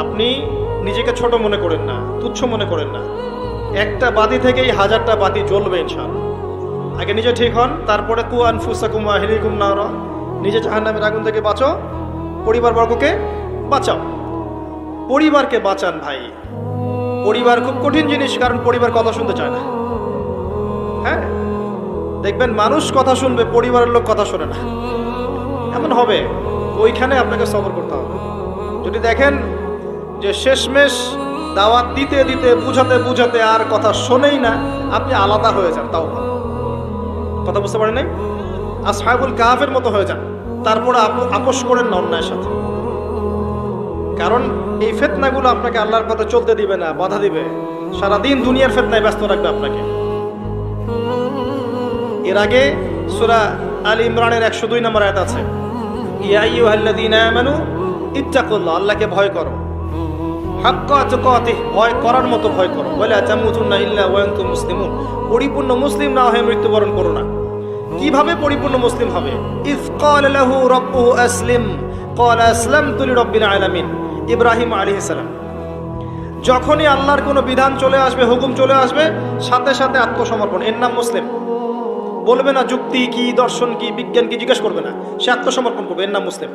আপনি নিজেকে ছোট মনে করেন না, তুচ্ছ মনে করেন না। একটা বাতি থেকেই হাজারটা বাতি জ্বলবে ইনশাআল্লাহ। আগে নিজে ঠিক হন, তারপরে কু আনফুসাকুম ওয়া আহলিকুম নারা, নিজে জাহান্নামের আগুন থেকে বাঁচো, পরিবারবর্গকে বাঁচাও। পরিবারকে বাঁচান ভাই। পরিবার খুব কঠিন জিনিস, কারণ পরিবার কথা শুনতে চায় না। হ্যাঁ, দেখবেন মানুষ কথা শুনবে, পরিবারের লোক কথা শোনে না, এমন হবে। ওইখানে আপনাকে সবর করতে হবে। যদি দেখেন যে শেষমেশ দাওয়াত দিতে দিতে বুঝাতে বুঝাতে আর কথা শোনেই না, আপনি আলাদা হয়ে যান। তাও কথা বুঝতে পারেন নাই, আসহাবুল কাহাফের মতো হয়ে যান। তারপরে আপোষ করেন না অন্যায়ের সাথে, কারণ এই ফিতনাগুলো আপনাকে আল্লাহর পথে চলতে দিবে না, বাধা দিবে। সারাদিন দুনিয়ার ফিতনায় ব্যস্ত রাখবে আপনাকে। এর আগে সূরা আল ইমরানের 102 নম্বর আয়াত আছে, ইয়া আইয়ুহাল্লাযীনা আমানু ইত্তাকুল্লাহ, আল্লাহকে ভয় করো, হাক্কা তুকাতিহ, ভয় করার মতো ভয় করো, ওয়ালা তামুতুন্না ইল্লা ওয়া আনতুম মুসলিমুন, পরিপূর্ণ মুসলিম না হয়ে মৃত্যুবরণ করো না। কিভাবে পরিপূর্ণ মুসলিম হবে? ইয ক্বালা লাহু রাব্বুহু আসলিম ক্বালা আসলামতু লিরাব্বিল আলামিন, ইব্রাহিম আলাইহিস সালাম যখনই আল্লাহর কোনো বিধান চলে আসবে, হুকুম চলে আসবে, সাথে সাথে আত্মসমর্পণ। এর নাম মুসলিম। বলবে না যুক্তি কি, দর্শন কি, বিজ্ঞান কি, জিজ্ঞেস করবে না, সে আত্মসমর্পণ করবে, এর নাম মুসলিম।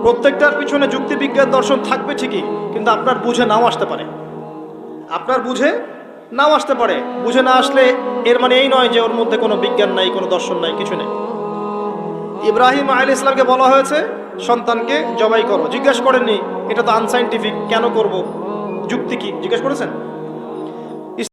প্রত্যেকটার পিছনে যুক্তি, বিজ্ঞান, দর্শন থাকবে ঠিকই, কিন্তু আপনার বুঝে নাও আসতে পারে। আপনার বুঝে নাও আসতে পারে। বুঝে না আসলে এর মানে এই নয় যে ওর মধ্যে কোনো বিজ্ঞান নাই, কোনো দর্শন নাই, কিছু নেই। ইব্রাহিম আলাইহিস সালামকে বলা হয়েছে সন্তানকে জবাই করো, জিজ্ঞেস করেননি এটা তো আনসাইন্টিফিক, কেন করব, যুক্তি কি, জিজ্ঞেস করেছেন?